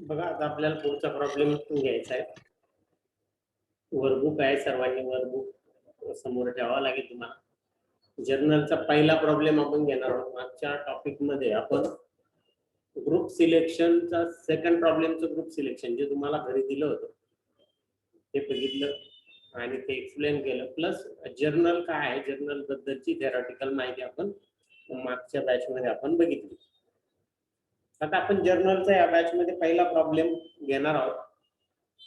बघा आता आपल्याला पुढचा प्रॉब्लेम घ्यायचा आहे. वर्कबुक आहे, सर्वांनी वर्कबुक समोर ठेवावं लागेल तुम्हाला. जर्नलचा पहिला प्रॉब्लेम आपण घेणार आहोत. मागच्या टॉपिक मध्ये आपण ग्रुप सिलेक्शनचा सेकंड प्रॉब्लेमचं ग्रुप सिलेक्शन जे तुम्हाला घरी दिलं होतं ते बघितलं आणि ते एक्सप्लेन केलं. प्लस जर्नल काय आहे, जर्नल बद्दलची थेरॉटिकल माहिती आपण मागच्या बॅच मध्ये आपण बघितली. आता आपण जर्नलचा या बॅच मध्ये पहिला प्रॉब्लेम घेणार आहोत.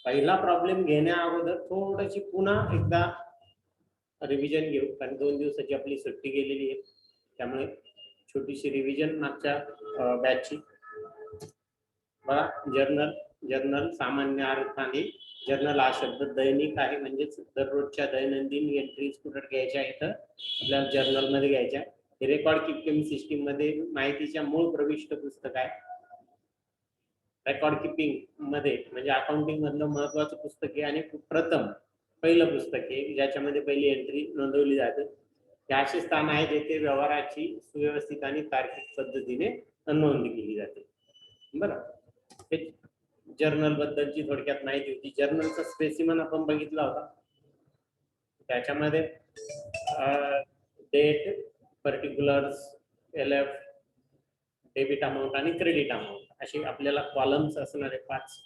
पहिला प्रॉब्लेम घेण्या अगोदर थोडीशी पुन्हा एकदा रिव्हिजन घेऊ, कारण 2 दिवसाची आपली सुट्टी गेलेली आहे, त्यामुळे छोटीशी रिव्हिजन मागच्या बॅचची. बघा, जर्नल जर्नल सामान्य अर्थाने जर्नल हा शब्द दैनिक आहे, म्हणजेच दररोजच्या दैनंदिन एंट्रीज कुठे घ्यायच्या आहेत आपल्याला जर्नल मध्ये घ्यायच्या. रेकॉर्ड किपिंग सिस्टीम मध्ये माहितीच्या मूळ प्रविष्ट पुस्तक आहे. रेकॉर्ड किपिंग मध्ये म्हणजे अकाउंटिंग मधलं महत्वाचं पुस्तक आहे आणि प्रथम पहिलं पुस्तक आहे ज्याच्यामध्ये पहिली एंट्री नोंदवली जाते. हे असे स्थान आहे जेथे व्यवहाराची सुव्यवस्थित आणि तार्किक पद्धतीने नोंद केली जाते. बरं, हे जर्नल बद्दलची थोडक्यात माहिती होती. जर्नलचा स्पेसिमन आपण बघितला होता, त्याच्यामध्ये date, particulars, LF, debit amount आणि क्रेडिट अमाऊंट अशी आपल्याला कॉलम्स असणार आहे 5.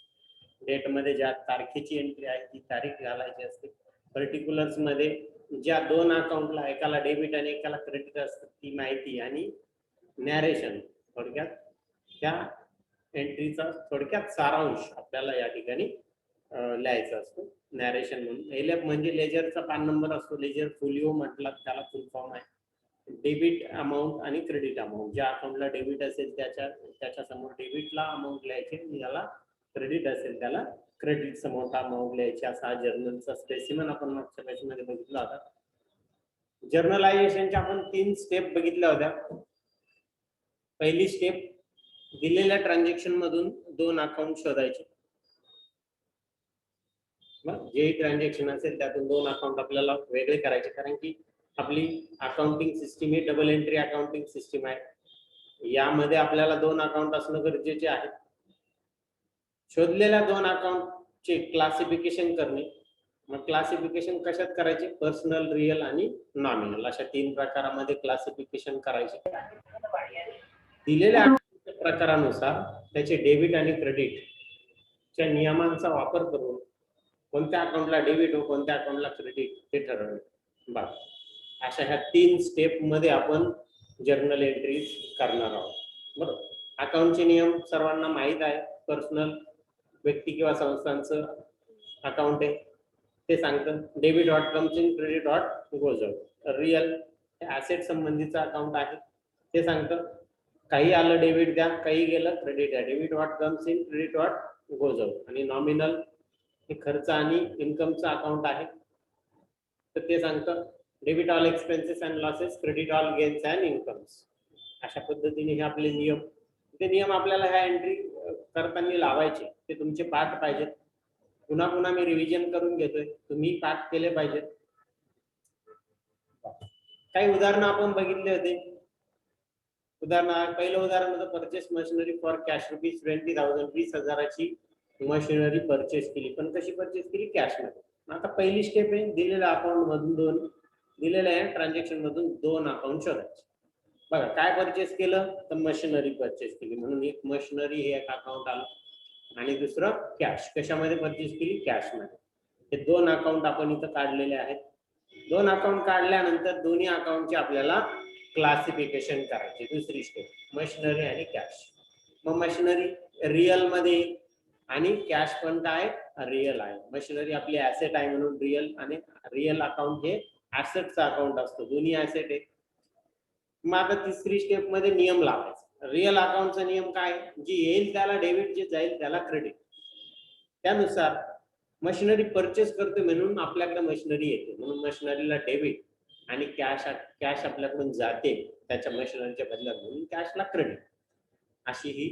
डेट मध्ये ज्या तारखेची एंट्री आहे ती तारीख घालायची असते. पर्टिक्युलर्स मध्ये ज्या 2 अकाउंटला एकाला डेबिट आणि एकाला क्रेडिट असतं ती माहिती आणि नॅरेशन, थोडक्यात त्या एंट्रीचा थोडक्यात सारांश आपल्याला या ठिकाणी लिहायचा असतो नॅरेशन म्हणून. LF म्हणजे लेजरचा पान नंबर असतो, लेजर फोलिओ म्हटला त्याला फुल फॉर्म आहे. डेबिट अमाऊंट आणि क्रेडिट अमाऊंट, ज्या अकाउंटला डेबिट असेल त्याच्या समोर डेबिटला अमाऊंट लिहायचे, ज्याला क्रेडिट असेल त्याला क्रेडिट समोर अमाऊंट लिहायची. असा जर्नलचा स्पेसिमन आपण मागच्या बॅच मध्ये बघितला होता. जर्नलायझेशनच्या आपण 3 स्टेप बघितल्या होत्या. पहिली स्टेप, दिलेल्या ट्रान्झॅक्शन मधून 2 अकाउंट शोधायचे. जे ट्रान्झॅक्शन असेल त्यातून 2 अकाउंट आपल्याला वेगळे करायचे, कारण की आपली अकाउंटिंग सिस्टीम ही डबल एंट्री अकाउंटिंग सिस्टीम आहे. यामध्ये आपल्याला 2 अकाउंट असणं गरजेचे आहे. शोधलेल्या 2 अकाउंटचे क्लासिफिकेशन करणे. मग क्लासिफिकेशन कशात करायचे, पर्सनल, रिअल आणि नॉमिनल अशा 3 प्रकारामध्ये क्लासिफिकेशन करायचे. दिलेल्या प्रकारानुसार त्याचे डेबिट आणि क्रेडिट च्या नियमांचा वापर करून कोणत्या अकाउंटला डेबिट व कोणत्या अकाउंटला क्रेडिट ते ठरवणे. बघा, अशा ह्या 3 स्टेप मध्ये आपण जर्नल एंट्रीज करणार आहोत. बरोबर, अकाउंटचे नियम सर्वांना माहित आहे. पर्सनल, व्यक्ती किंवा संस्थांचं अकाउंट आहे ते सांगतं. Debit what comes in, credit what goes out. Real asset संबंधीचं अकाउंट आहे ते सांगतं काही आलं डेबिट द्या, काही गेलं क्रेडिट द्या. Debit what comes in, credit what goes out. आणि नॉमिनल हे खर्च आणि इन्कमचं अकाउंट आहे तर ते सांगतं debit all expenses and losses, credit all gains and incomes. अशा पद्धतीने हे आपले नियम, ते नियम आपल्याला ह्या एंट्री करताना लावायचे. ते तुमचे पाठ पाहिजेत. पुन्हा पुन्हा मी रिव्हिजन करून घेतोय, तुम्ही पाठ केले पाहिजेत. काही उदाहरणं आपण बघितले होते. उदाहरण, पहिलं उदाहरण होतं purchase machinery for cash rupees 20,000. 20,000ची मशिनरी परचेस केली, पण कशी परचेस केली, कॅश मध्ये. आता पहिली स्टेप आहे, दिलेल्या अकाउंट मधून दिलेल्या ट्रान्झॅक्शन मधून 2 अकाउंट शोधायचे. बघा, काय परचेस केलं तर मशिनरी परचेस केली, म्हणून एक मशिनरी हे एक अकाउंट आलं आणि दुसरं कॅश. कशामध्ये परचेस केली, कॅश मध्ये. हे 2 अकाउंट आपण इथं काढलेले आहेत. 2 अकाउंट काढल्यानंतर दोन्ही अकाउंटचे आपल्याला क्लासिफिकेशन करायचे. दुसरी स्टेप, मशिनरी आणि कॅश. मग मशिनरी रिअल मध्ये आणि कॅश पण काय, रिअल आहे. मशिनरी आपली ऍसेट आहे म्हणून रिअल, आणि रिअल अकाउंट हे ऍसेटचा अकाउंट असतो, दोन्ही ऍसेट आहे. मग आता तिसरी स्टेप मध्ये नियम लावायचा. रिअल अकाउंटचा नियम काय, जे येईल त्याला डेबिट, जे जाईल त्याला क्रेडिट. त्यानुसार मशिनरी परचेस करते म्हणून आपल्याकडे मशिनरी येते, म्हणून मशिनरीला डेबिट आणि कॅश आपल्याकडून जाते त्याच्या मशिनरीच्या बदल्यात, म्हणून कॅशला क्रेडिट. अशी ही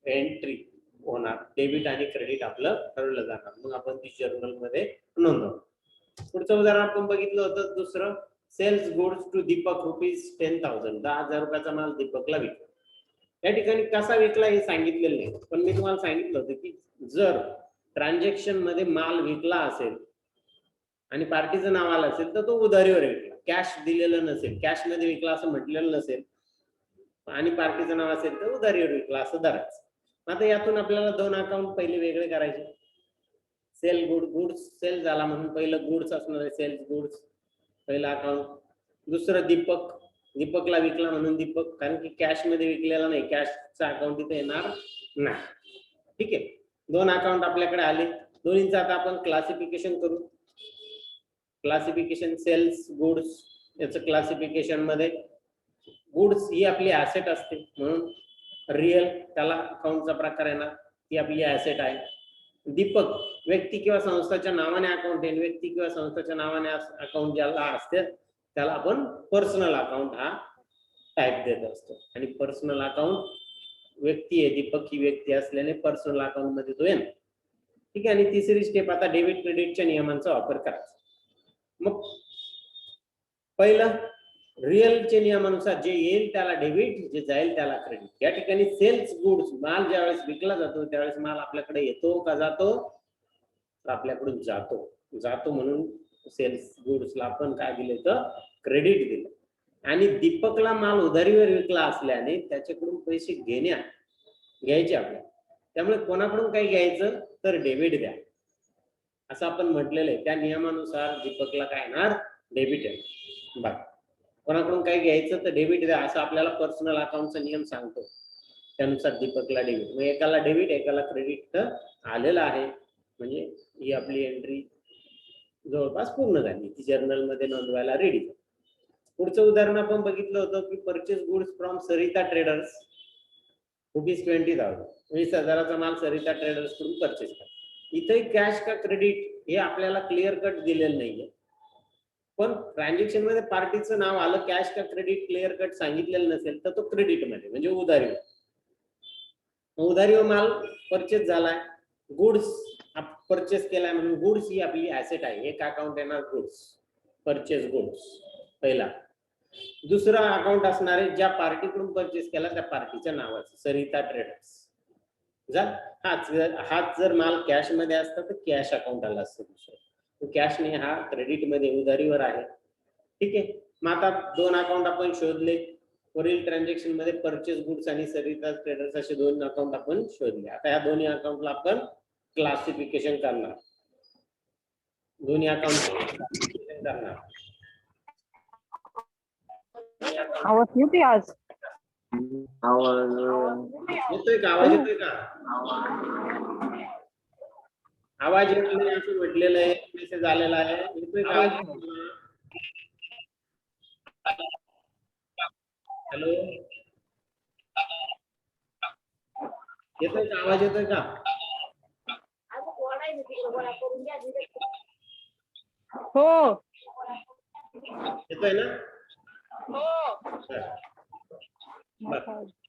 एंट्री होणार. डेबिट आणि क्रेडिट आपलं ठरवलं जाणार, मग आपण ती जर्नल मध्ये नोंदवू. पुढचं उदाहरण आपण बघितलं होतं दुसरं, sales goods to Deepak rupees 10,000. 10,000 रुपयाचा माल दीपकला विकला. या ठिकाणी कसा विकला हे सांगितलेलं नाही, पण मी तुम्हाला सांगितलं होतं की जर ट्रान्झॅक्शन मध्ये माल विकला असेल आणि पार्टीचं नाव आलं असेल तर तो उधारीवर विकला, कॅश दिलेलं नसेल, कॅश मध्ये विकला असं म्हटलेलं नसेल आणि पार्टीचं नाव असेल तर उधारीवर विकला असं धरायचं. आता यातून आपल्याला दोन अकाउंट पहिले वेगळे करायचे. सेल गुड्स सेल झाला म्हणून पहिलं गुड्स असणार आहे, सेल्स गुड्स पहिला अकाउंट. दुसरं दीपकला विकला म्हणून दीपक, कारण की कॅश मध्ये विकलेला नाही, कॅशचा अकाउंट इथे येणार नाही. ठीक आहे, दोन अकाउंट आपल्याकडे आले. दोन्हींचं आता आपण क्लासिफिकेशन करू. क्लासिफिकेशन सेल्स गुड्स, याचं क्लासिफिकेशन मध्ये गुड्स ही आपली ऍसेट असते म्हणून रिअल त्याला अकाउंटचा प्रकार येणार, ती आपली ऍसेट आहे. दीपक व्यक्ती किंवा संस्थाच्या नावाने अकाउंट येईल, व्यक्ती किंवा संस्थाच्या नावाने अकाउंट ज्याला असते त्याला आपण पर्सनल अकाउंट हा टाईप देत असतो. आणि पर्सनल अकाउंट व्यक्ती आहे, दीपक ही व्यक्ती असल्याने पर्सनल अकाउंट मध्ये तो येणार. ठीक आहे. आणि तिसरी स्टेप आता डेबिट क्रेडिटच्या नियमांचा वापर करायचा. मग पहिलं रिअलच्या नियमानुसार जे येईल त्याला डेबिट, जे जाईल त्याला क्रेडिट. या ठिकाणी सेल्स गुड्स, माल ज्यावेळेस विकला जातो त्यावेळेस माल आपल्याकडे येतो का जातो, तर आपल्याकडून जातो म्हणून सेल्स गुड्सला आपण काय दिले तर क्रेडिट दिलं. आणि दीपकला माल उधारीवर विकला असल्याने त्याच्याकडून पैसे घ्यायचे आपल्याला, त्यामुळे कोणाकडून काही घ्यायचं तर डेबिट द्या असं आपण म्हटलेलं आहे. त्या नियमानुसार दीपकला काय येणार, डेबिट आहे. बघा, कोणाकडून काही घ्यायचं तर डेबिट द्या असं आपल्याला पर्सनल अकाउंटचा नियम सांगतो, त्यानुसार दीपकला डेबिट. मग एकाला डेबिट एकाला क्रेडिट तर आलेलं आहे, म्हणजे ही आपली एंट्री जवळपास पूर्ण झाली, ती जर्नल मध्ये नोंदवायला रेडी. पुढचं उदाहरण आपण बघितलं होतं की purchase goods from Sarita traders ₹20,000, 20,000चा माल सरिता ट्रेडर्स कडून परचेस करा. इथे कॅश का क्रेडिट हे आपल्याला क्लिअर कट दिलेलं नाहीये, पण ट्रान्झॅक्शन मध्ये पार्टीचं नाव आलं, कॅश का क्रेडिट क्लिअर कट सांगितलेलं नसेल तर तो क्रेडिट मध्ये म्हणजे उधारीवर माल परचेस झालाय, गुड्स परचेस केलाय म्हणून गुड्स ही आपली ऍसेट आहे. एक अकाउंट येणार गुड्स, परचेस गुड्स पहिला. दुसरा अकाउंट असणार आहे ज्या पार्टीकडून परचेस केला त्या पार्टीच्या नावाचं, सरिता ट्रेडर्स. हाच जर माल कॅश मध्ये असता तर कॅश अकाउंट आला असतं दुसरं, कॅश नाही, हा क्रेडिट मध्ये उधारीवर आहे. ठीक आहे. मग आता दोन अकाउंट आपण शोधले, वरील ट्रान्झॅक्शन मध्ये परचेस गुड्स आणि सरिता ट्रेडर्स असे दोन अकाउंट आपण शोधले. आता या दोन्ही अकाउंटला आपण क्लासिफिकेशन करणार, दोन्ही अकाउंट क्लासिफिकेशन करणार. आवाज येतोय आज, येतोय का आवाज, येतोय का आवाज? येत नाही असं म्हटलेलं आहे, मेसेज आलेला आहे. येतोय का आवाज? हॅलो, येतोय का आवाज, येतोय का? हो येतोय ना?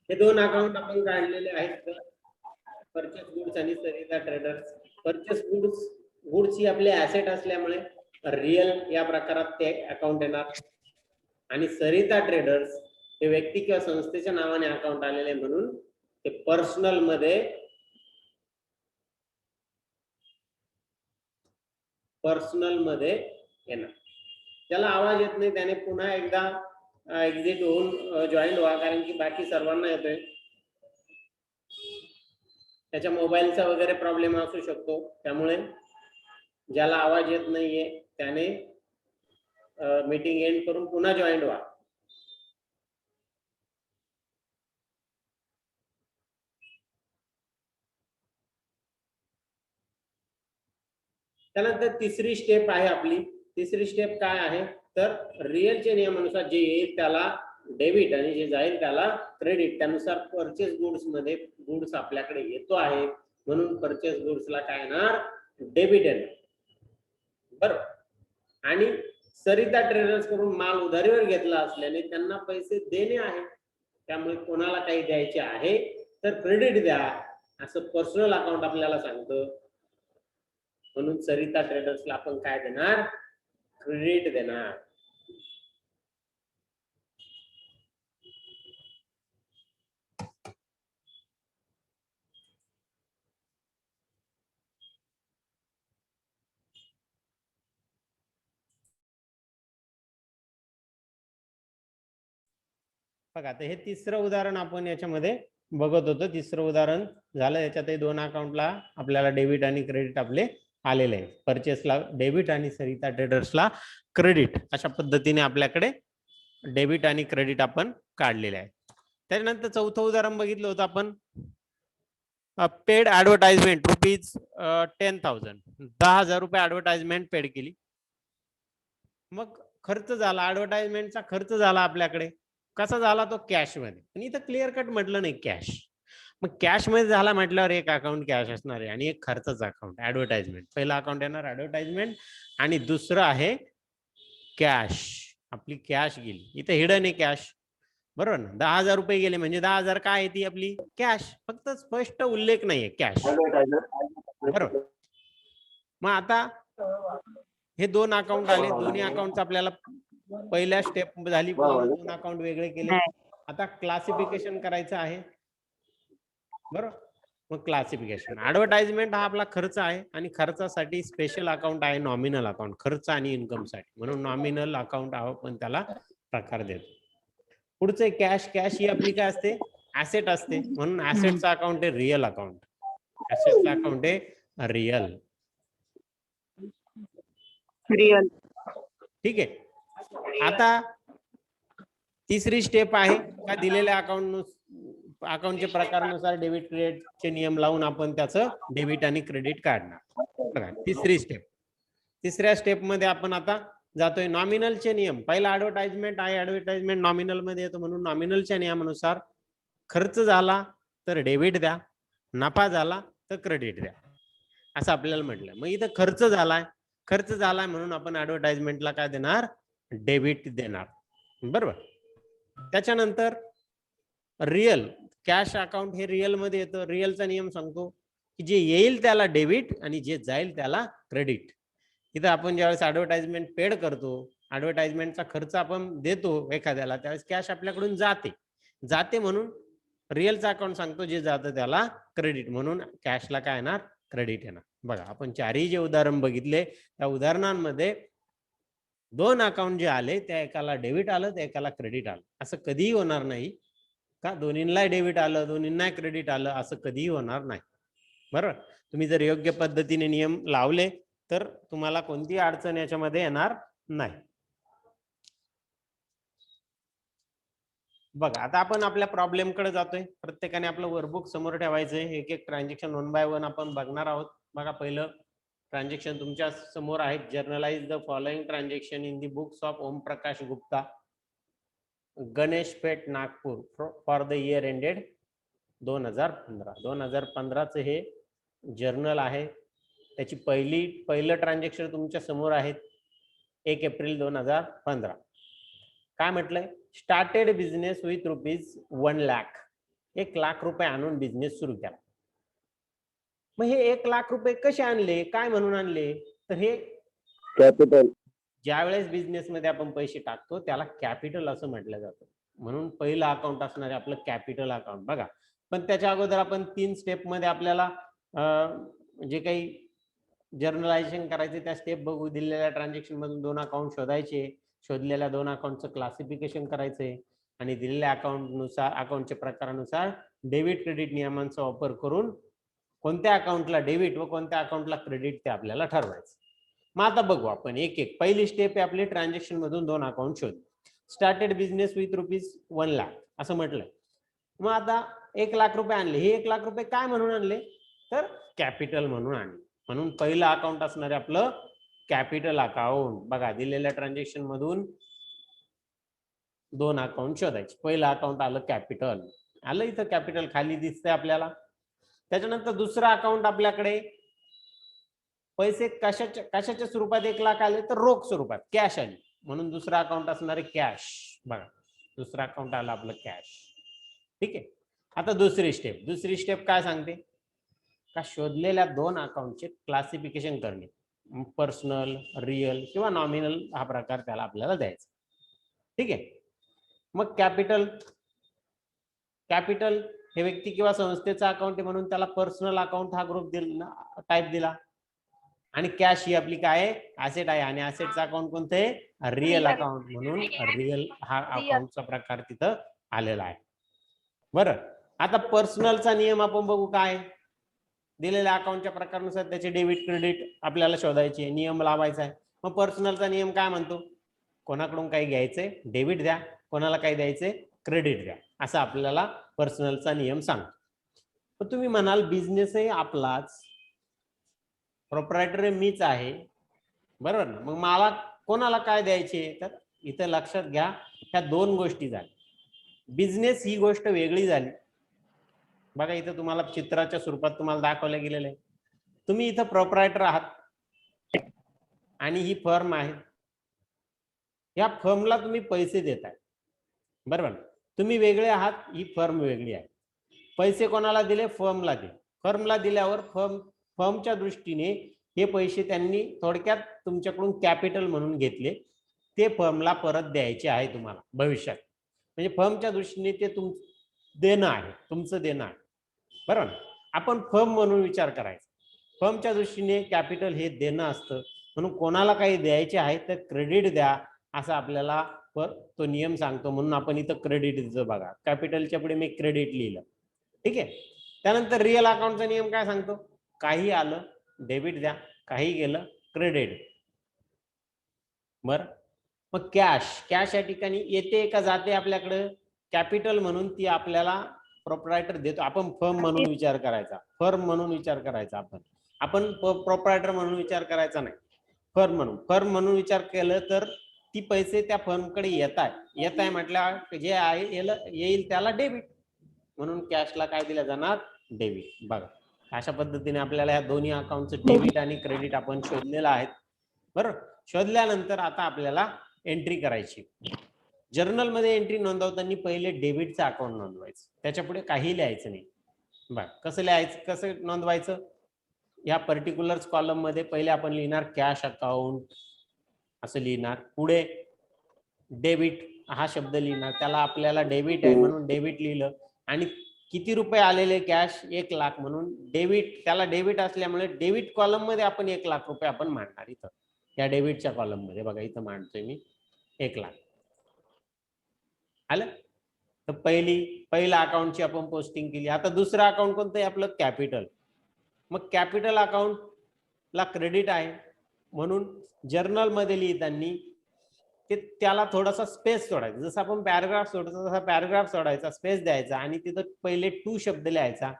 हे दोन अकाउंट आपण काढलेले आहेत, परचेस गुड्स आणि सरिता ट्रेडर्स. परचेस गुड्स ही आपली ऍसेट असल्यामुळे रिअल या प्रकारात ते अकाउंट येणार, आणि सरिता ट्रेडर्स हे व्यक्ती किंवा संस्थेच्या नावाने अकाउंट आलेले म्हणून ते पर्सनल मध्ये येणार. त्याला आवाज येत नाही त्याने पुन्हा एकदा एक्झिट होऊन जॉईन व्हा, कारण की बाकी सर्वांना येतोय. त्याच्या मोबाईलचा वगैरे प्रॉब्लेम असू शकतो, त्यामुळे ज्याला आवाज येत नाहीये त्याने मीटिंग एंड करून पुन्हा जॉईन व्हा. त्यानंतर तिसरी स्टेप आहे आपली. तिसरी स्टेप काय आहे तर रिअलच्या नियमानुसार जे येईल त्याला डेबिट आणि जे जाईल त्याला क्रेडिट. त्यानुसार परचेस गुड्स मध्ये गुड्स आपल्याकडे येतो आहे म्हणून परचेस गुड्सला काय येणार, डेबिट येणार. बरोबर. आणि सरिता ट्रेडर्स कडून माल उधारीवर घेतला असल्याने त्यांना पैसे देणे आहे, त्यामुळे कोणाला काही द्यायचे आहे तर क्रेडिट द्या असं पर्सनल अकाउंट आपल्याला सांगतं. म्हणून सरिता ट्रेडर्सला आपण काय देणार, क्रेडिट देणार. बघा आता हे तिसरं उदाहरण आपण याच्यामध्ये बघत होतो. तिसरं उदाहरण झालं. याच्यातही दोन अकाउंटला आपल्याला डेबिट आणि क्रेडिट आपले आलेले आहे. परचेसला डेबिट आणि सरिता ट्रेडर्सला क्रेडिट. अशा पद्धतीने आपल्याकडे डेबिट आणि क्रेडिट आपण काढलेले आहे. त्यानंतर चौथं उदाहरण बघितलं होतं आपण, पेड ऍडव्हर्टाइजमेंट रुपीज 10,000. 10,000 रुपये ऍडव्हर्टाइजमेंट पेड केली. मग खर्च झाला, ऍडव्हर्टाइजमेंटचा खर्च झाला आपल्याकडे. कसा झाला तो? कॅश मध्ये. आणि इथं क्लिअर कट म्हटलं नाही कॅश. मग कॅश मध्ये झाला म्हटल्यावर एक अकाउंट कॅश असणार आहे आणि एक खर्चाचं अकाउंट ऍडव्हर्टाइजमेंट. पहिला अकाउंट येणार ऍडव्हर्टाइजमेंट आणि दुसरं आहे कॅश. आपली कॅश गेली. इथे हिडन आहे कॅश, बरोबर ना. 10,000 रुपये गेले म्हणजे 10,000 काय आहे ती आपली कॅश. फक्त स्पष्ट उल्लेख नाहीये कॅश, बरोबर. मग आता हे दोन अकाउंट आले. दोन्ही अकाउंट आपल्याला पहिल्या स्टेप झाली, दोन अकाउंट वेगळे केले. आता क्लासिफिकेशन करायचं आहे, बरोबर. मग क्लासिफिकेशन, ऍडव्हर्टाइजमेंट हा आपला खर्च आहे आणि खर्चासाठी स्पेशल अकाउंट आहे नॉमिनल अकाउंट, खर्च आणि इन्कम साठी. म्हणून नॉमिनल अकाउंट आपण त्याला प्रकार देतो. पुढचे कॅश. कॅश ही आपली काय असते? ऍसेट असते. म्हणून ऍसेटचा अकाउंट आहे रिअल अकाउंट. ऍसेटचा अकाउंट आहे रिअल. रिअल. ठीक आहे. आता तिसरी स्टेप आहे का दिलेल्या अकाउंटचे प्रकारानुसार डेबिट क्रेडिटचे नियम लावून आपण त्याचं डेबिट आणि क्रेडिट काढणार. बघा तिसरी स्टेप. तिसऱ्या स्टेप मध्ये आपण आता जातोय नॉमिनलचे नियम. पहिला ऍडव्हर्टाइजमेंट आहे, ऍडव्हर्टाइजमेंट नॉमिनल मध्ये येतो म्हणून नॉमिनलच्या नियमानुसार खर्च झाला तर डेबिट द्या, नफा झाला तर क्रेडिट द्या, असं आपल्याला म्हटलं. मग इथं खर्च झालाय म्हणून आपण ऍडव्हर्टाइजमेंटला काय देणार? डेबिट देणार, बरोबर. त्याच्यानंतर रिअल कॅश अकाउंट हे रिअल मध्ये येतं. रिअलचा नियम सांगतो की जे येईल त्याला डेबिट आणि जे जाईल त्याला क्रेडिट. इथं आपण ज्यावेळेस ऍडव्हर्टाइजमेंट पेड करतो, ऍडव्हर्टाइजमेंटचा खर्च आपण देतो एखाद्याला, त्यावेळेस कॅश आपल्याकडून जाते म्हणून रिअलचा अकाउंट सांगतो जे जातं त्याला क्रेडिट, म्हणून कॅशला काय येणार? क्रेडिट येणार. बघा आपण चारही जे उदाहरण बघितले त्या उदाहरणांमध्ये दोन अकाउंट जे आले त्या एकाला डेबिट आलं त्या एकाला क्रेडिट आलं. असं कधीही होणार नाही का दोन्हींना डेबिट आलं दोन्हींना क्रेडिट आलं, असं कधीही होणार नाही, बरोबर. तुम्ही जर योग्य पद्धतीने नियम लावले तर तुम्हाला कोणती अडचण याच्यामध्ये येणार नाही. बघा आता आपण आपल्या प्रॉब्लेम कडे जातोय. प्रत्येकाने आपलं वर्कबुक समोर ठेवायचंय. एक एक ट्रान्झॅक्शन 1 बाय 1 आपण बघणार आहोत. बघा पहिलं ट्रान्झॅक्शन तुमच्या समोर आहे. Journalise the following transaction in the books of Om Prakash Gupta, Ganesh Peth, Nagpur for the year ended 2015. 2015चं हे जर्नल आहे. त्याची पहिलं ट्रान्झॅक्शन तुमच्या समोर आहे 1 एप्रिल 2015. काय म्हटलंय? Started business with ₹1 lakh. 1 lakh रुपये आणून बिझनेस सुरू केला. मग हे 1 लाख रुपये कसे आणले, काय म्हणून आणले? तर हे कॅपिटल. ज्यावेळेस बिझनेस मध्ये आपण पैसे टाकतो त्याला कॅपिटल असं म्हटलं जातं. म्हणून पहिलं अकाउंट असणार आहे आपलं कॅपिटल अकाउंट. बघा पण त्याच्या अगोदर आपण 3 स्टेप मध्ये आपल्याला जे काही जर्नलायझेशन करायचे त्या स्टेप बघू. दिलेल्या ट्रान्झॅक्शन मधून 2 अकाउंट शोधायचे, शोधलेल्या 2 अकाउंटचं क्लासिफिकेशन करायचंय आणि दिलेल्या अकाउंटच्या प्रकारानुसार डेबिट क्रेडिट नियमांचा वापर करून कोणत्या अकाउंटला डेबिट व कोणत्या अकाउंटला क्रेडिट ते आपल्याला ठरवायचं. मग आता बघू आपण एक एक. पहिली स्टेप आहे आपली ट्रान्झॅक्शन मधून 2 अकाउंट शोध. स्टार्टेड बिझनेस विथ ₹1 लाख असं म्हटलंय. मग आता 1 लाख रुपये आणले. हे 1 लाख रुपये काय म्हणून आणले? तर कॅपिटल म्हणून आणले. म्हणून पहिलं अकाउंट असणार आहे आपलं कॅपिटल अकाउंट. बघा दिलेल्या ट्रान्झॅक्शन मधून 2 अकाउंट शोधायचे. पहिलं अकाउंट आलं कॅपिटल. आलं इथं कॅपिटल खाली दिसतंय आपल्याला. त्याच्यानंतर दुसरं अकाउंट आपल्याकडे पैसे कशाच्या स्वरूपात 1 लाख आले तर रोख स्वरूपात कॅश आली, म्हणून दुसरं अकाउंट असणार आहे कॅश. बघा दुसरं अकाउंट आलं आपलं कॅश. ठीक आहे. आता दुसरी स्टेप काय सांगते? का शोधलेल्या 2 अकाउंटचे क्लासिफिकेशन करणे. पर्सनल, रिअल किंवा नॉमिनल हा प्रकार त्याला आपल्याला द्यायचा. ठीक आहे. मग कॅपिटल हे व्यक्ती किंवा संस्थेचा अकाउंट आहे म्हणून त्याला पर्सनल अकाउंट हा ग्रुप टाईप दिला. आणि कॅश ही आपली काय आहे? ऍसेट आहे आणि ऍसेटचा अकाउंट कोणतं आहे? रिअल अकाउंट, म्हणून रिअल हा अकाउंटचा प्रकार तिथं आलेला आहे. बरं, आता पर्सनलचा नियम आपण बघू. काय दिलेल्या अकाउंटच्या प्रकारानुसार त्याचे डेबिट क्रेडिट आपल्याला शोधायचे, नियम लावायचा आहे. मग पर्सनलचा नियम काय म्हणतो? कोणाकडून काही घ्यायचंय डेबिट द्या, कोणाला काही द्यायचंय क्रेडिट द्या, असा आपल्याला पर्सनलचा नियम सांगतो. तर तुम्ही म्हणाल बिझनेस आहे आपलाच, प्रोप्रायटर मीच आहे, बरोबर ना, मग मला कोणाला काय द्यायचे? तर इथं लक्षात घ्या, ह्या दोन गोष्टी झाल्या. बिझनेस ही गोष्ट वेगळी झाली. बघा इथं तुम्हाला चित्राच्या स्वरूपात तुम्हाला दाखवलं गेलेलं आहे. तुम्ही इथं प्रोप्रायटर आहात आणि ही फर्म आहे. या फर्मला तुम्ही पैसे देताय, बरोबर. तुम्ही वेगळे आहात, ही फर्म वेगळी आहे. पैसे कोणाला दिले? फर्मला दिले. फर्मला दिल्यावर फर्मच्या दृष्टीने हे पैसे त्यांनी थोडक्यात तुमच्याकडून कॅपिटल म्हणून घेतले, ते फर्मला परत द्यायचे आहे तुम्हाला भविष्यात. म्हणजे फर्मच्या दृष्टीने ते देणं आहे, तुमचं देणं आहे, बरोबर. आपण फर्म म्हणून विचार करायचा. फर्मच्या दृष्टीने कॅपिटल हे देणं असतं, म्हणून कोणाला काही द्यायचे आहे तर क्रेडिट द्या, असं आपल्याला तो नियम सांगतो. म्हणून आपण इथं क्रेडिट दिलं. बघा कॅपिटलच्या पुढे मी क्रेडिट लिहिलं, ठीक आहे. त्यानंतर रिअल अकाउंटचा नियम काय सांगतो? काही आलं डेबिट द्या, काही गेलं क्रेडिट. बरं, मग कॅश या ठिकाणी येते का जाते आपल्याकडे? कॅपिटल म्हणून ती आपल्याला प्रोप्रायटर देतो. आपण फर्म म्हणून विचार करायचा, फर्म म्हणून विचार करायचा. आपण प्रोप्रायटर म्हणून विचार करायचा नाही, फर्म म्हणून विचार केलं तर ती पैसे त्या फर्मकडे येत आहे म्हटल्यावर जे आहे येईल त्याला डेबिट, म्हणून कॅशला काय दिलं जाणार? डेबिट. बघा अशा पद्धतीने आपल्याला या दोन्ही अकाउंटचं डेबिट आणि क्रेडिट आपण शोधलेलं आहे, बरोबर. शोधल्यानंतर आता आपल्याला एंट्री करायची. जर्नल मध्ये एंट्री नोंदवताना पहिले डेबिटचं अकाउंट नोंदवायचं, त्याच्या पुढे काही लिहायचं नाही. बघ कसं लिहायचं, कसं नोंदवायचं? या पर्टिक्युलर कॉलम मध्ये पहिले आपण लिहिणार कॅश अकाउंट असं लिहिणार, पुढे डेबिट हा शब्द लिहिणार, त्याला आपल्याला डेबिट आहे म्हणून डेबिट लिहिलं, आणि किती रुपये आलेले कॅश? 1 लाख, म्हणून डेबिट, त्याला डेबिट असल्यामुळे डेबिट कॉलम मध्ये आपण 1 लाख रुपये आपण मांडणार. इथं या डेबिटच्या कॉलम मध्ये बघा इथं मांडतोय मी 1 लाख. आलं? तर पहिला अकाउंटची आपण पोस्टिंग केली. आता दुसरं अकाउंट कोणतं आहे आपलं? कॅपिटल. मग कॅपिटल अकाउंटला क्रेडिट आहे म्हणून जर्नल मध्ये लिहिताना त्याला थोडासा स्पेस सोडायचा. जसं आपण पॅराग्राफ सोडतो तसा पॅराग्राफ सोडायचा, स्पेस द्यायचा, आणि तिथं पहिले टू शब्द लिहायचा,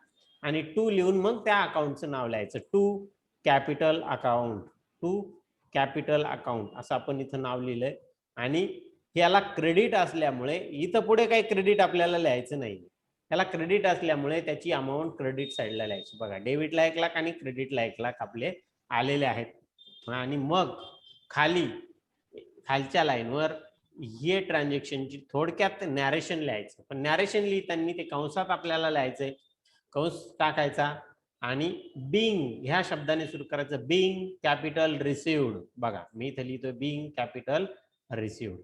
आणि टू लिहून मग त्या अकाउंटचं नाव लिहायचं, to capital account, to capital account असं आपण इथं नाव लिहिलंय. आणि याला क्रेडिट असल्यामुळे इथं पुढे काही क्रेडिट आपल्याला लिहायचं नाही. त्याला क्रेडिट असल्यामुळे त्याची अमाऊंट क्रेडिट साईडला लिहायची. बघा डेबिटला 1 लाख आणि क्रेडिटला 1 लाख आपले आलेले आहेत. आणि मग खालच्या लाईनवर हे ट्रान्झॅक्शनची थोडक्यात नॅरेशन लिहायचं. पण नॅरेशन लिहिताना ते कंसात आपल्याला लिहायचंय, कंस टाकायचा, आणि बिंग ह्या शब्दाने सुरू करायचं, बिंग कॅपिटल रिसिव्ड. बघा मी इथे लिहितोय बिंग कॅपिटल रिसिव्ड.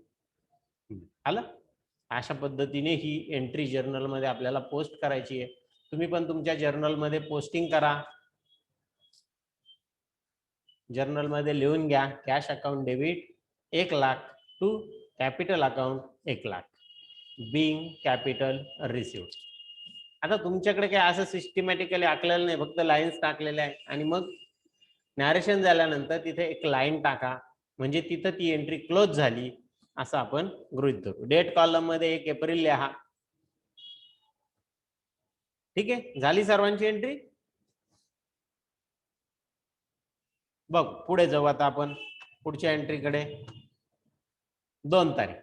आलं? अशा पद्धतीने ही एंट्री जर्नल मध्ये आपल्याला पोस्ट करायची आहे. तुम्ही पण तुमच्या जर्नल मध्ये पोस्टिंग करा. जर्नल मध्ये लिहून घ्या cash account debit 1 lakh to capital account 1 lakh, being capital received. आता तुमच्याकडे काय असं सिस्टमॅटिकली आखलेलं नाही, फक्त लाईन्स टाकलेल्या आहे, आणि मग नॅरेशन झाल्यानंतर तिथे एक लाईन टाका, म्हणजे तिथं ती एंट्री क्लोज झाली असं आपण गृहीत धरू. डेट कॉलम मध्ये 1 एप्रिल लिहा. ठीक आहे, झाली सर्वांची एंट्री. बघ पुढे जाऊ आता आपण पुढच्या एंट्रीकडे. 2 तारीख.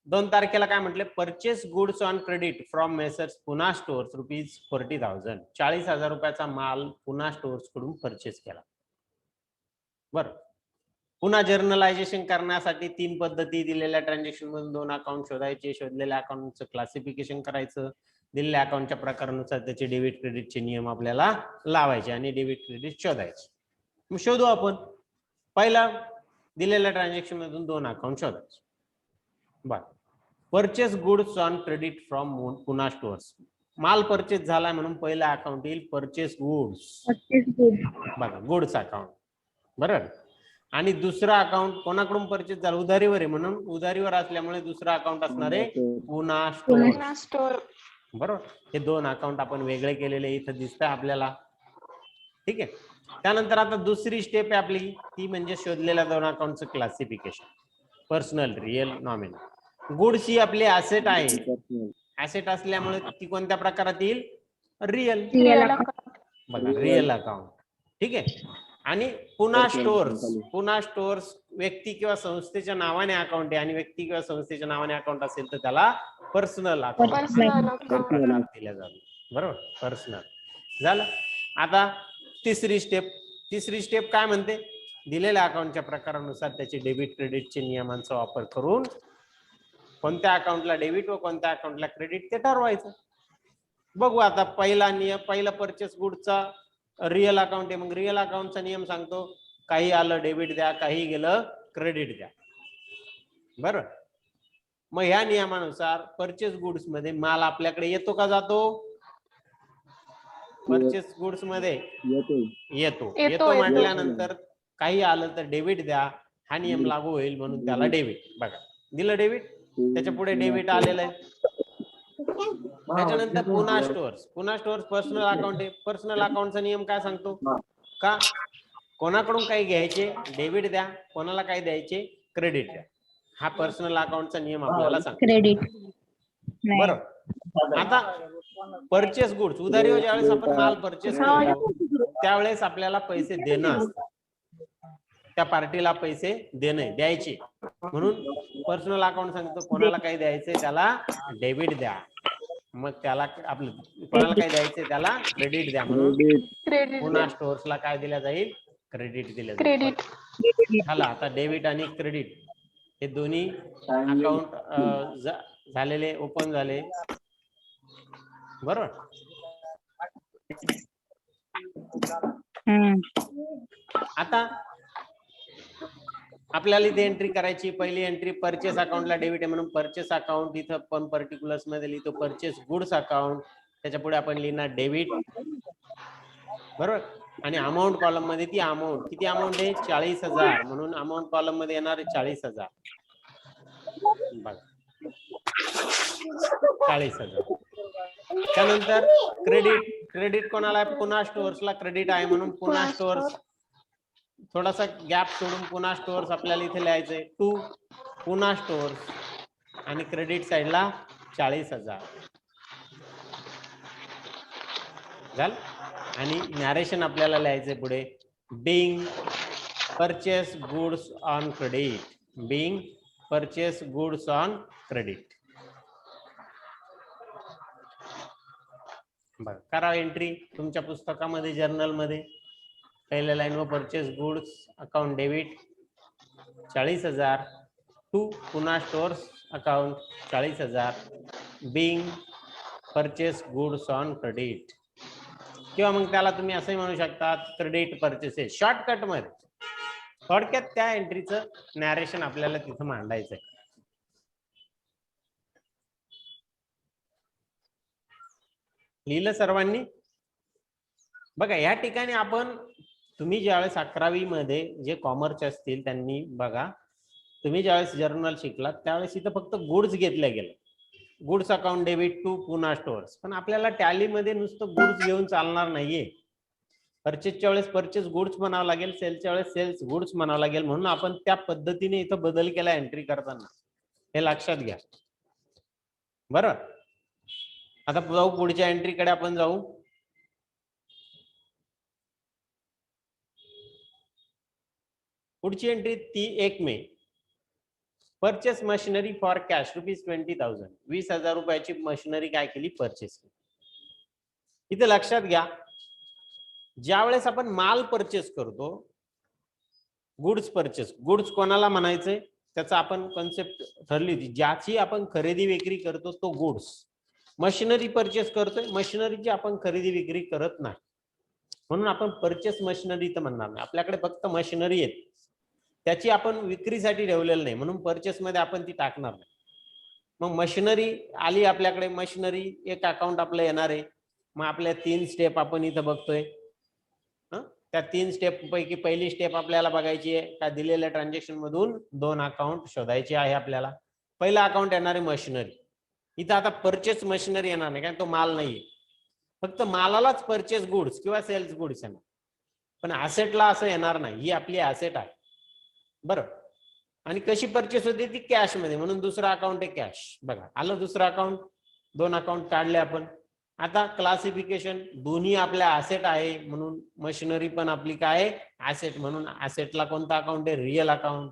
2 तारखेला काय म्हटले? Purchase goods on credit from messrs Poona stores ₹40,000. 40,000 रुपयाचा माल पुना स्टोअर्स कडून परचेस केला. बरं, पुन्हा जर्नलायझेशन करण्यासाठी 3 पद्धती दिलेल्या ट्रान्झॅक्शन मधून 2 अकाउंट शोधायचे, शोधलेल्या अकाउंटचं क्लासिफिकेशन करायचं, दिलेल्या अकाउंटच्या प्रकारानुसार त्याचे डेबिट क्रेडिटचे नियम आपल्याला लावायचे, आणि डेबिट क्रेडिट शोधायचे. मग शोधू आपण. पहिला दिलेल्या ट्रान्झॅक्शन मधून 2 अकाउंट शोधायचे. बर, purchase goods on credit from Poona stores. माल परचेस झाला म्हणून पहिला अकाउंट येईल परचेस गुड्स. बघा गुड्स अकाउंट, बरोबर. आणि दुसरा अकाउंट कोणाकडून परचेस झाला, उधारीवर आहे, म्हणून उधारीवर असल्यामुळे दुसरा अकाउंट असणार आहे पुन्हा स्टोर. बरोबर, हे दोन अकाउंट आपण वेगळे केलेले इथं दिसत आपल्याला. ठीक आहे. त्यानंतर आता दुसरी स्टेप आहे आपली, ती म्हणजे शोधलेल्या दोन अकाउंटचं classification. Personal, real, nominal. Goods ही आपली ऍसेट आहे, ऍसेट असल्यामुळे ती कोणत्या प्रकारात येईल, रिअल. बघा, रिअल अकाउंट. ठीक आहे. आणि पुन्हा स्टोअर्स व्यक्ती किंवा संस्थेच्या नावाने अकाउंट आहे, आणि व्यक्ती किंवा संस्थेच्या नावाने अकाउंट असेल तर त्याला पर्सनल अकाउंट दिल्या जातो. बरोबर, पर्सनल झालं. आता तिसरी स्टेप काय म्हणते, दिलेल्या अकाउंटच्या प्रकारानुसार त्याचे डेबिट क्रेडिटचे नियमांचा वापर करून कोणत्या अकाउंटला डेबिट व कोणत्या अकाउंटला क्रेडिट ते ठरवायचं. बघू आता पहिला परचेस गुडचा रिअल अकाउंट आहे, मग रिअल अकाउंटचा नियम सांगतो, काही आलं डेबिट द्या, काही गेलं क्रेडिट द्या. बरोबर, मग ह्या नियमानुसार परचेस गुड्स मध्ये माल आपल्याकडे येतो का जातो, परचेस गुड्स मध्ये येतो म्हटल्यानंतर काही आलं तर डेबिट द्या, हा नियम लागू होईल, म्हणून त्याला डेबिट. बघा, दिलं डेबिट, त्याच्या पुढे डेबिट आलेलं आहे. त्याच्यानंतर पुन्हा स्टोअर्स पर्सनल अकाउंट आहे. पर्सनल अकाउंटचा नियम काय सांगतो, का कोणाकडून काही घ्यायचे डेबिट द्या, कोणाला काही द्यायचे क्रेडिट द्या. हा पर्सनल अकाउंटचा नियम आपल्याला सांगतो. क्रेडिट. बरोबर. आता परचेस गुड्स, उधारीवर ज्यावेळेस आपण माल परचेस करतो त्यावेळेस आपल्याला पैसे देणं असतं, त्या पार्टीला पैसे देणे द्यायचे, म्हणून पर्सनल अकाउंट सांगतो कोणाला काही द्यायचे त्याला डेबिट द्या, मग त्याला आपलं कोणाला काही द्यायचे त्याला क्रेडिट द्या, म्हणून पुन्हा स्टोअर्सला काय दिल्या जाईल, क्रेडिट दिलं जाईल. झाला. आता डेबिट आणि क्रेडिट हे दोन्ही अकाउंट झालेले, ओपन झाले. बरोबर. आता आपल्याला इथे एंट्री करायची. पहिली एंट्री परचेस अकाउंटला डेबिट आहे म्हणून परचेस अकाउंट, इथं पण पर्टिक्युलर्स मध्ये लिहितो परचेस गुड्स अकाउंट, त्याच्या पुढे आपण लिहिणार डेबिट. बरोबर. आणि अमाऊंट कॉलम मध्ये ती अमाऊंट, किती अमाऊंट आहे 40,000, म्हणून अमाऊंट कॉलम मध्ये येणार आहे 40,000. बघा 40,000. त्यानंतर क्रेडिट कोणाला आहे, पुन्हा स्टोअर्सला क्रेडिट आहे, म्हणून पुन्हा स्टोअर्स, थोडासा गॅप सोडून पुन्हा स्टोअर्स आपल्याला इथे लिहायचंय, टू पुन्हा स्टोअर्स, आणि क्रेडिट साइडला 40,000 झालं. आणि नॅरेशन आपल्याला लिहायचंय पुढे, being purchase goods on credit, being purchase goods on credit. बघा, करा एंट्री तुमच्या पुस्तकामध्ये, जर्नल मध्ये. पहिल्या लाईन वर purchase goods account debit 40,000, to पुन्हा stores account 40,000, being purchase goods on credit, किंवा मग त्याला तुम्ही असंही म्हणू शकता क्रेडिट परचेसेस. शॉर्टकट मध्ये, थोडक्यात त्या एंट्रीचं नॅरेशन आपल्याला तिथं मांडायचं आहे. लिहिलं सर्वांनी. बघा, या ठिकाणी आपण, तुम्ही ज्यावेळेस 11वी मध्ये जे कॉमर्स असतील त्यांनी बघा, तुम्ही ज्यावेळेस जर्नल शिकलात त्यावेळेस इथं फक्त गुड्स घेतल्या गेलं, गुड्स अकाउंट डेबिट टू पुन्हा स्टोअर्स. पण आपल्याला टॅली मध्ये नुसतं गुड्स घेऊन चालणार नाहीये. परचेसच्या वेळेस परचेस गुड्स म्हणावं लागेल, सेलच्या वेळेस सेल्स गुड्स म्हणावं लागेल, म्हणून आपण त्या पद्धतीने इथं बदल केला एंट्री करताना, हे लक्षात घ्या. बरोबर. आता जाऊ पुढच्या एंट्रीकडे आपण जाऊ. पुढची एंट्री ती 1 मे, परचेस मशिनरी फॉर कॅश ₹20,000, 20,000 रुपयाची मशिनरी काय केली, परचेस केली. इथे लक्षात घ्या, ज्यावेळेस आपण माल परचेस करतो, गुड्स परचेस, गुड्स कोणाला म्हणायचंय त्याचा आपण कॉन्सेप्ट ठरली होती, ज्याची आपण खरेदी विक्री करतो तो गुड्स. मशिनरी परचेस करतोय, मशिनरीची आपण खरेदी विक्री करत नाही, म्हणून आपण परचेस मशिनरी तर म्हणणार नाही. आपल्याकडे फक्त मशिनरी आहे, त्याची आपण विक्रीसाठी ठेवलेलं नाही, म्हणून परचेस मध्ये आपण ती टाकणार नाही. मग मशिनरी आली आपल्याकडे, मशिनरी एक अकाउंट आपलं येणार आहे. मग आपल्या 3 स्टेप आपण इथं बघतोय. त्या 3 स्टेप पैकी पहिली स्टेप आपल्याला बघायची आहे का दिलेल्या ट्रान्झॅक्शन मधून 2 अकाउंट शोधायचे आहे आपल्याला. पहिला अकाउंट येणार आहे मशिनरी. इथं आता परचेस मशिनरी येणार नाही कारण तो माल नाहीये, फक्त मालालाच परचेस गुड्स किंवा सेल्स गुड्स येणार, पण ऍसेटला असं येणार नाही. ही आपली ऍसेट आहे बरं. आणि कशी परचेस होते ती कॅश मध्ये, म्हणून दुसरा अकाउंट आहे कॅश. बघा आलं दुसरं अकाउंट, 2 अकाउंट काढले आपण. आता क्लासिफिकेशन दोन्ही आपल्या ऍसेट आहे म्हणून मशिनरी पण आपली काय आहे ऍसेट, म्हणून ऍसेटला कोणता अकाउंट आहे रिअल अकाउंट.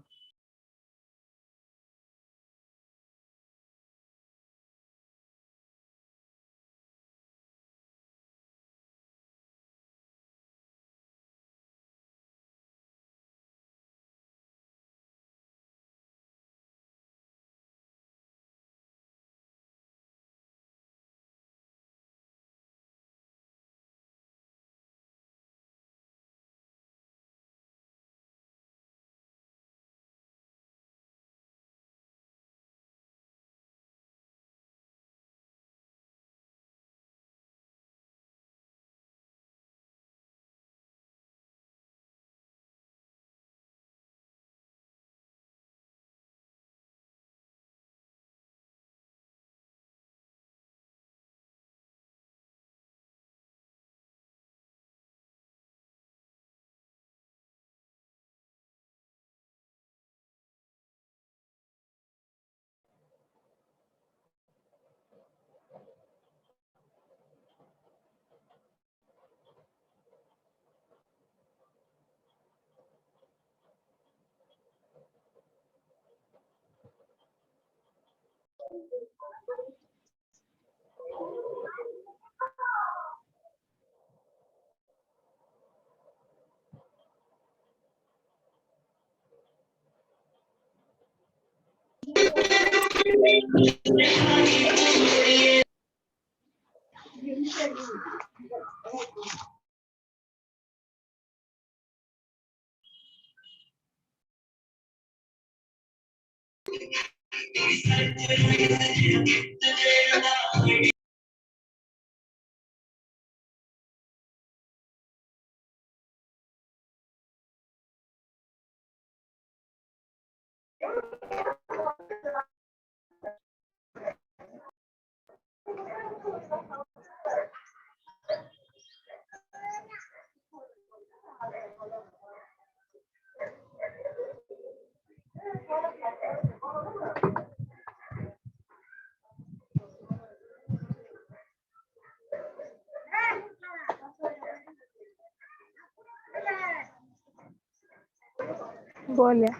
बोला.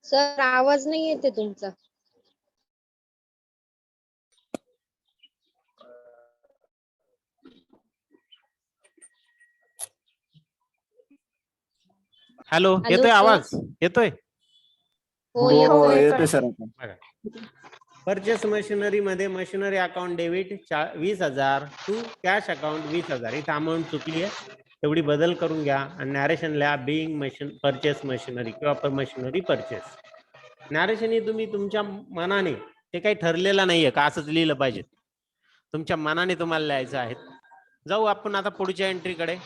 सर आवाज नाही येते तुमचा. हॅलो, हॅलो येतोय सर. आवाज? येतोय. हो हो, येतोय. येतोय. सर. परचेस मशिनरी मध्ये machinery account debit 20,000 to cash account 20,000. इथं अमाऊंट चुकली आहे, तेवढी बदल करून घ्या आणि नॅरेशन लिहा बिईंग मशीन परचेस मशिनरी किंवा मशिनरी परचेस. नॅरेशन ही तुम्ही तुमच्या मनाने, ते काही ठरलेलं नाहीये का असंच लिहिलं पाहिजे, तुमच्या मनाने तुम्हाला लिहायचं आहे. जाऊ आपण आता पुढच्या एंट्रीकडे.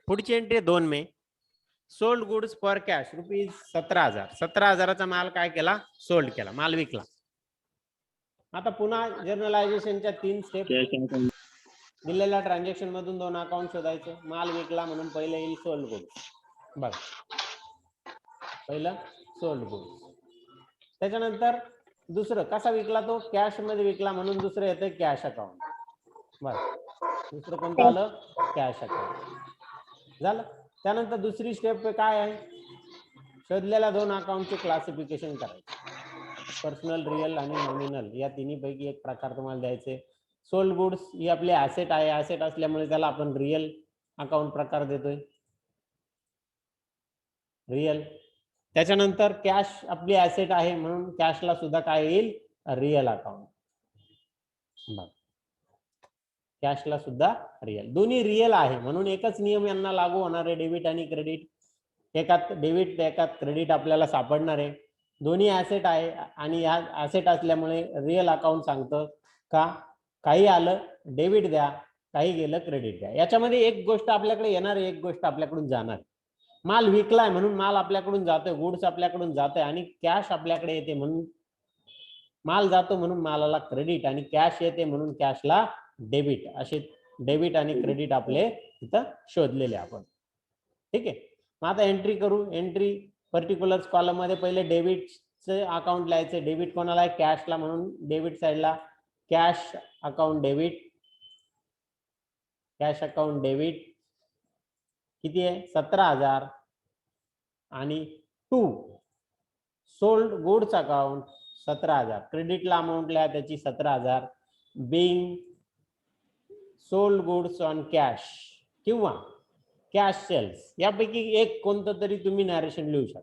पुढची entry 2 may. Sold goods for cash rupees 17,000. 17,000चा माल काय केला? सोल्ड केला, माल विकला. आता पुन्हा जर्नलायझेशनच्या 3 स्टेप. दिलेल्या ट्रान्झॅक्शन मधून 2 अकाउंट शोधायचे. माल विकला म्हणून पहिले येईल सोल्ड गुड्स. बघा पहिलं सोल्ड गुड्स, त्याच्यानंतर दुसरं कसा विकला तो? कॅश मध्ये विकला म्हणून दुसरं येतं कॅश अकाउंट. बरं, दुसरं कोणतं आलं? कॅश अकाउंट झालं. त्यानंतर दुसरी स्टेप काय आहे? शोधलेल्या 2 अकाउंटचे क्लासिफिकेशन करायचे. पर्सनल, रिअल आणि नॉमिनल या तिन्ही पैकी एक प्रकार तुम्हाला द्यायचे. सोल्ड गुड्स ही आपली ऍसेट आहे, ऍसेट असल्यामुळे त्याला आपण रिअल अकाउंट प्रकार देतोय. रिअल. त्याच्यानंतर कॅश आपली ऍसेट आहे म्हणून कॅशला सुद्धा काय येईल, रिअल अकाउंट. कॅशला सुद्धा रिअल, दोन्ही रिअल आहे म्हणून एकच नियम यांना लागू होणार आहे, डेबिट आणि क्रेडिट. एकात डेबिट एकात क्रेडिट आपल्याला सापडणार आहे. दोन्ही ऍसेट आहे आणि ह्या ऍसेट असल्यामुळे रिअल अकाउंट सांगतं का काही आलं डेबिट द्या, काही गेलं क्रेडिट द्या. याच्यामध्ये एक गोष्ट आपल्याकडे येणार आहे, एक गोष्ट आपल्याकडून जाणार. माल विकलाय म्हणून माल आपल्याकडून जातोय, गुड्स आपल्याकडून जातोय आणि कॅश आपल्याकडे येते म्हणून माल जातो म्हणून मालाला क्रेडिट आणि कॅश येते म्हणून कॅशला डेबिट. असे डेबिट आणि क्रेडिट आपले इथं शोधलेले आपण. ठीक आहे. मग आता एंट्री करू. एंट्री पर्टिक्युलर्स कॉलम मध्ये पहिले डेबिटचे अकाउंट लिहायचे. डेबिट कोणाला आहे, कॅशला, म्हणून डेबिट साइडला cash account debit. Cash account debit किती आहे, 17,000. आणि 2 सोल्ड गुड्स अकाउंट 17,000. क्रेडिटला अमाऊंट लिहा त्याची 17,000. Being sold goods on cash किंवा कॅश सेल्स, यापैकी एक कोणतं तरी तुम्ही नॅरेशन लिहू शकता.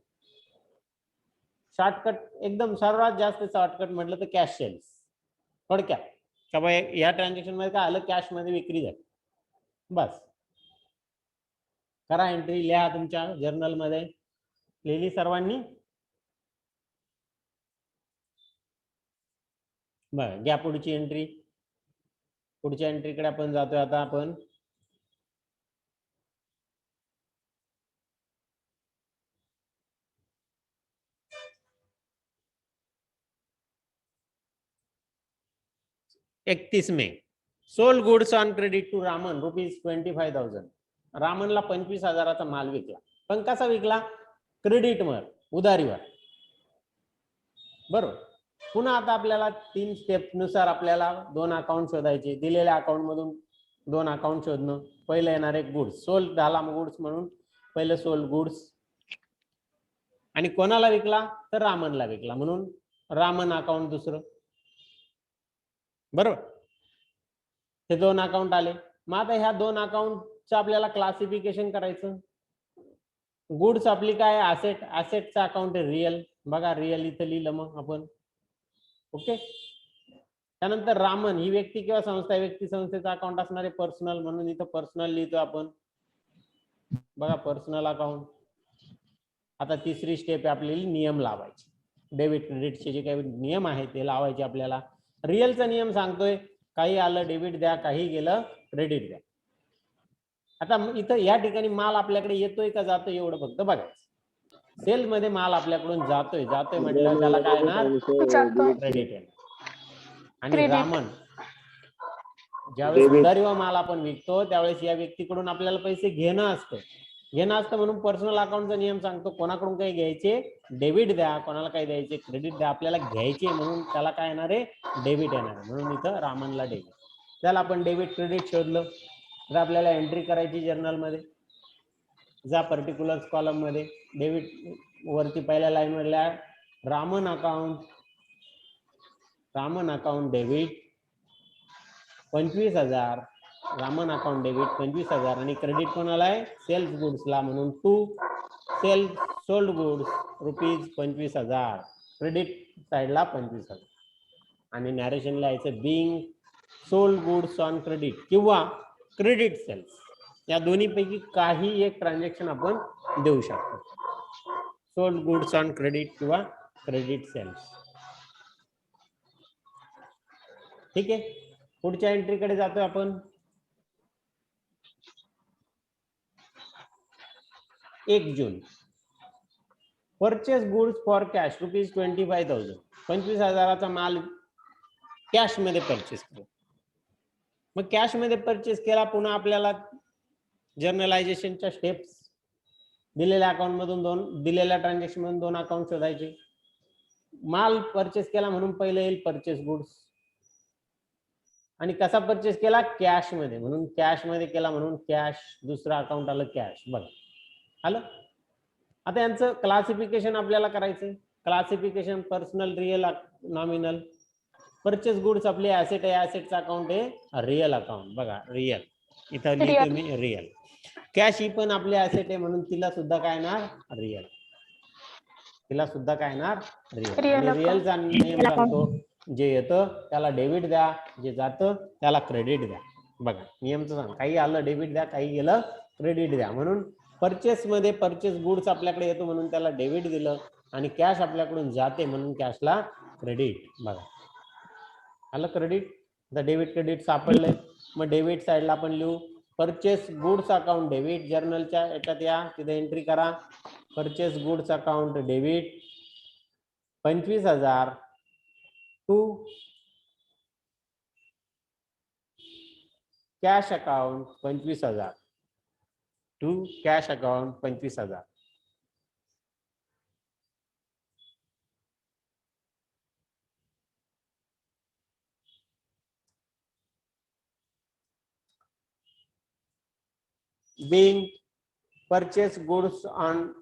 शॉर्टकट एकदम सर्वात जास्त शॉर्टकट म्हटलं तर कॅश सेल्स. थोडक्यात का बाय या ट्रान्झॅक्शन मध्ये काय आलं, कॅश मध्ये विक्री झाली. बस करा एंट्री, लिहा तुमच्या जर्नल मध्ये. लिहिली सर्वांनी? बरं, घ्या पुढची एंट्री. पुढच्या एंट्रीकडे आपण जातोय आता. आपण May. Sold goods on credit to Raman ₹25,000. रामनला 25,000चा माल विकला. पण कसा विकला, क्रेडिटवर, उधारीवर. बरोबर. पुन्हा आता आपल्याला 3 स्टेप नुसार आपल्याला 2 अकाउंट शोधायचे. दिलेल्या अकाउंट मधून 2 अकाउंट शोधणं. पहिलं येणार आहे गुड्स. सोल्ड झाला गुड्स म्हणून पहिलं सोल्ड गुड्स. आणि कोणाला विकला, तर रामनला विकला म्हणून रामन अकाउंट दुसरं. बरोबर. हे 2 अकाउंट आले. मग आता ह्या 2 अकाउंटचं आपल्याला क्लासिफिकेशन करायचं. गुड्स आपली काय, ऍसेट. ऍसेटचं अकाउंट आहे रिअल. बघा रिअल इथं लिहिलं मग आपण. ओके. त्यानंतर रामन ही व्यक्ती किंवा संस्था, व्यक्ती संस्थेचा अकाउंट असणारे पर्सनल म्हणून इथं पर्सनल लिहितो आपण. बघा पर्सनल अकाउंट. आता तिसरी स्टेप आपल्याला नियम लावायचे. डेबिट क्रेडिटचे जे काही नियम आहेत ते लावायचे आपल्याला. रिअलचा नियम सांगतोय काही आलं डेबिट द्या, काही गेलं क्रेडिट द्या. आता इथं या ठिकाणी माल आपल्याकडे येतोय का जातोय एवढं फक्त बघायचं. सेल मध्ये माल आपल्याकडून जातोय म्हटलं त्याला काय येणार, क्रेडिट येणार. आणि रामन ज्यावेळेस उधारीवर माल आपण विकतो त्यावेळेस या व्यक्तीकडून आपल्याला पैसे घेणं असतं म्हणून पर्सनल अकाउंटचा नियम सांगतो कोणाकडून काही घ्यायचे डेबिट द्या, कोणाला काही द्यायचे क्रेडिट द्या. आपल्याला घ्यायचे म्हणून त्याला काय येणार आहे, डेबिट येणार आहे. म्हणून इथं रामनला डेबिट. त्याला आपण डेबिट क्रेडिट शोधलं तर आपल्याला एंट्री करायची जर्नल मध्ये. जा पर्टिक्युलर्स कॉलम मध्ये डेबिट वरती पहिल्या लाईन मधल्या Raman account debit 25,000. Raman account debit 25,000 आणि क्रेडिट कोणाला आहे, सेल्स गुड्सला म्हणून 2 सेल्स सोल्ड गुड्स ₹25,000. क्रेडिट साइडला 25,000 आणि नॅरेशन लिहायचं being sold goods on credit किंवा क्रेडिट सेल्स. या दोन्ही पैकी काही एक ट्रान्झॅक्शन आपण देऊ शकतो. सोल्ड गुड्स ऑन क्रेडिट किंवा क्रेडिट सेल्स. ठीक आहे. पुढच्या एंट्रीकडे जातोय आपण. 1 June. Purchase goods for cash ₹25,000. 25,000चा माल कॅश मध्ये परचेस केला. मग कॅश मध्ये परचेस केला. पुन्हा आपल्याला जर्नलायझेशनच्या स्टेप्स दिलेल्या अकाउंट मधून दिलेल्या ट्रान्झॅक्शन मधून 2 अकाउंट शोधायचे. माल परचेस केला म्हणून पहिले येईल परचेस गुड्स. आणि कसा परचेस केला, कॅश मध्ये म्हणून कॅश मध्ये केला म्हणून कॅश. दुसरा अकाउंट आलं कॅश. बघा आलं. आता यांचं क्लासिफिकेशन आपल्याला करायचं. Classification personal, real, nominal. Purchase goods आपली ऍसेट आहे, ऍसेटचा अकाउंट आहे रिअल अकाउंट. बघा रिअल इथं लिहितो मी रिअल. कॅश ही पण आपली ऍसेट आहे म्हणून तिला सुद्धा काय येणार रिअल. तिला सुद्धा काय येणार रिअल. Real आणि account. रिअलचा नियम Real account. सांगतो जे येतं त्याला डेबिट द्या, जे जातं त्याला क्रेडिट द्या. बघा नियमचं सांग, काही आलं डेबिट द्या, काही गेलं क्रेडिट द्या. म्हणून परचेस मध्ये परचेस गुड्स आपल्याकडे येतो म्हणून त्याला डेबिट दिलं आणि कॅश आपल्याकडून जाते म्हणून कॅशला क्रेडिट. बघा आलं क्रेडिट. आता डेबिट क्रेडिट सापडले, मग डेबिट साइडला आपण लिहू परचेस गुड्स अकाउंट डेबिट. जर्नलच्या याच्यात या, तिथे एंट्री करा purchase goods account debit 25,000 to cash account 25,000 to cash account 25,000. being purchase goods on